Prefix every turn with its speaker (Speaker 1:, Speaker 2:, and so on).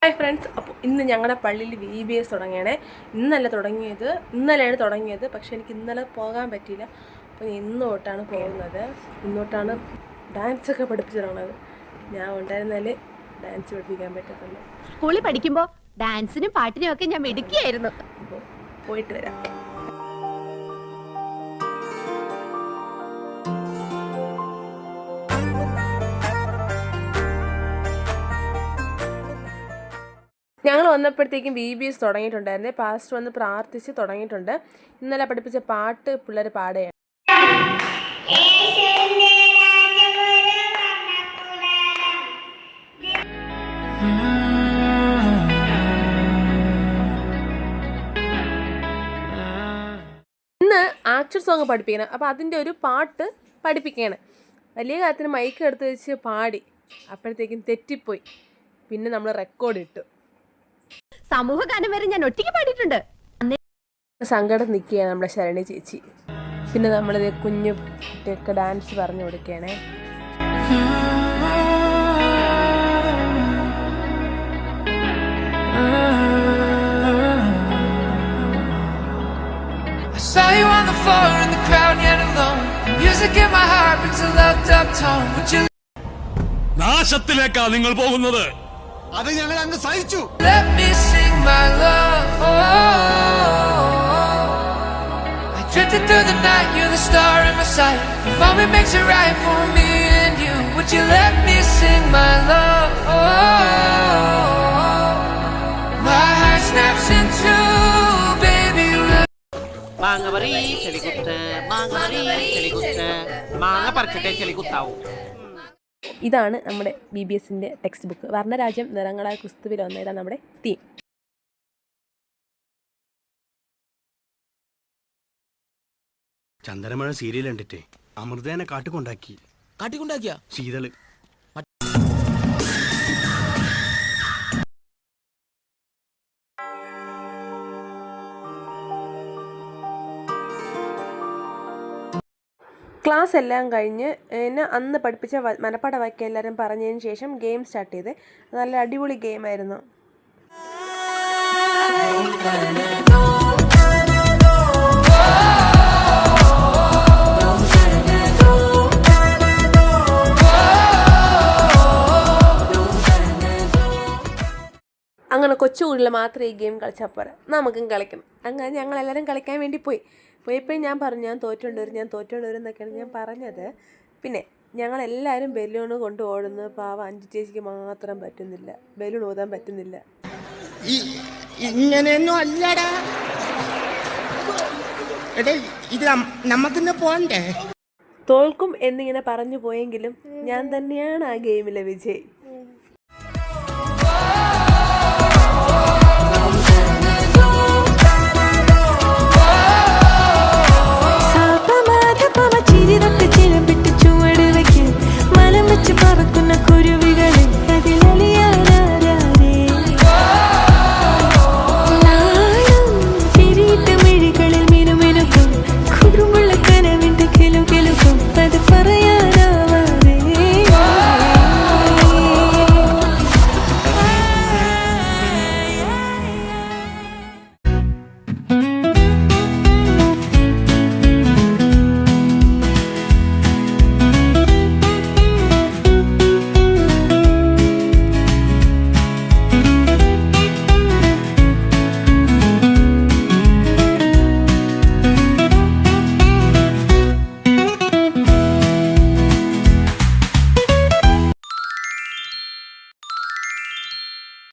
Speaker 1: Hi friends, അപ്പോൾ ഇന്ന് ഞങ്ങളുടെ പള്ളിയിൽ VBS തുടങ്ങിയാണ്. ഇന്നലെയാണ് തുടങ്ങിയത്. പക്ഷേ എനിക്ക് ഇന്നലെ പോകാൻ പറ്റിയില്ല. അപ്പോൾ ഇന്ന് തൊട്ടാണ് പോകുന്നത്. ഇന്നോട്ടാണ് ഡാൻസൊക്കെ പഠിപ്പിച്ചു തുടങ്ങുന്നത്. ഞാൻ ഉണ്ടായിരുന്നാൽ ഡാൻസ് പഠിപ്പിക്കാൻ പറ്റത്തുള്ളൂ.
Speaker 2: സ്കൂളിൽ പഠിക്കുമ്പോൾ ഡാൻസിനും പാട്ടിനും ഒക്കെ ഞാൻ മിടുക്കിയായിരുന്നു.
Speaker 1: അപ്പോൾ പോയിട്ട് വരാം. ഞങ്ങൾ വന്നപ്പോഴത്തേക്കും VBS തുടങ്ങിയിട്ടുണ്ടായിരുന്നേ. പാസ്റ്റ് വന്ന് പ്രാർത്ഥിച്ച് തുടങ്ങിയിട്ടുണ്ട്. ഇന്നലെ പഠിപ്പിച്ച പാട്ട് പിള്ളേർ പാടുകയാണ്. ഇന്ന് ആക്ഷൻ സോങ് പഠിപ്പിക്കണം. അപ്പോൾ അതിൻ്റെ ഒരു പാട്ട് പഠിപ്പിക്കുകയാണ്. വലിയ കാര്യത്തിന് മൈക്ക് എടുത്ത് വെച്ച് പാടി, അപ്പോഴത്തേക്കും തെറ്റിപ്പോയി. പിന്നെ നമ്മൾ റെക്കോർഡ് ഇട്ടു.
Speaker 2: സമൂഹ ഗാനം വരെ ഞാൻ ഒറ്റയ്ക്ക് പാടിയിട്ടുണ്ട്.
Speaker 1: സങ്കടം നിൽക്കുകയാണ് നമ്മുടെ ശരണി ചേച്ചി. പിന്നെ നമ്മളിത് കുഞ്ഞു കുട്ടിയൊക്കെ ഡാൻസ് പറഞ്ഞു കൊടുക്കുകയാണേ.
Speaker 3: നാശത്തിലേക്കാ നിങ്ങൾ പോകുന്നത്.
Speaker 4: അത് ഞങ്ങൾ അങ്ങ് സഹിച്ചു.
Speaker 5: Let me sing my love. I drifted through the night, you're the star in my sight. The moment makes it right for me and you. Would you let me sing my love? My heart snaps in two, baby.
Speaker 6: മാങ്ങ ചെളികുത്ത് മാങ്ങ പറിച്ചിട്ടേ ചെളികുത്താവൂ.
Speaker 1: ഇതാണ് നമ്മുടെ VBSന്റെ text book. വർണ്ണരാജ്യം നിറങ്ങളാൽ ക്രിസ്തുവിൽ വന്ന ഇതാണ് നമ്മുടെ theme.
Speaker 4: ചന്ദനമഴ serial കണ്ടിട്ടേ അമൃതേനെ കാട്ടിക്കൊണ്ടാക്കിയ Sital.
Speaker 1: Class എല്ലാം കഴിഞ്ഞ് എന്നെ അന്ന് പഠിപ്പിച്ച മനപ്പാട വാക്യം എല്ലാവരും പറഞ്ഞതിന് ശേഷം ഗെയിം സ്റ്റാർട്ട് ചെയ്ത്. നല്ല അടിപൊളി ഗെയിമായിരുന്നു. അങ്ങനെ കൊച്ചുകൂടിൽ മാത്രമേ ഈ ഗെയിം കളിച്ചാൽ പോരാ, നമുക്കും കളിക്കണം. അങ്ങനെ ഞങ്ങളെല്ലാവരും കളിക്കാൻ വേണ്ടി പോയപ്പോഴും ഞാൻ പറഞ്ഞു ഞാൻ തോറ്റുകൊണ്ട് വരും എന്നൊക്കെയാണ് ഞാൻ പറഞ്ഞത്. പിന്നെ ഞങ്ങളെല്ലാവരും ബലൂൺ കൊണ്ട് ഓടുന്നു. പാവം അഞ്ചു ചേച്ചിക്ക് മാത്രം പറ്റുന്നില്ല, ബലൂൺ ഊതാൻ പറ്റുന്നില്ല.
Speaker 7: ഇങ്ങനെയൊന്നും അല്ലടാ, ഇത് നമുക്കിന്ന് പോണ്ടേ.
Speaker 1: തോൽക്കും എന്നിങ്ങനെ പറഞ്ഞു പോയെങ്കിലും ഞാൻ തന്നെയാണ് ആ ഗെയിമിലെ വിജയ്.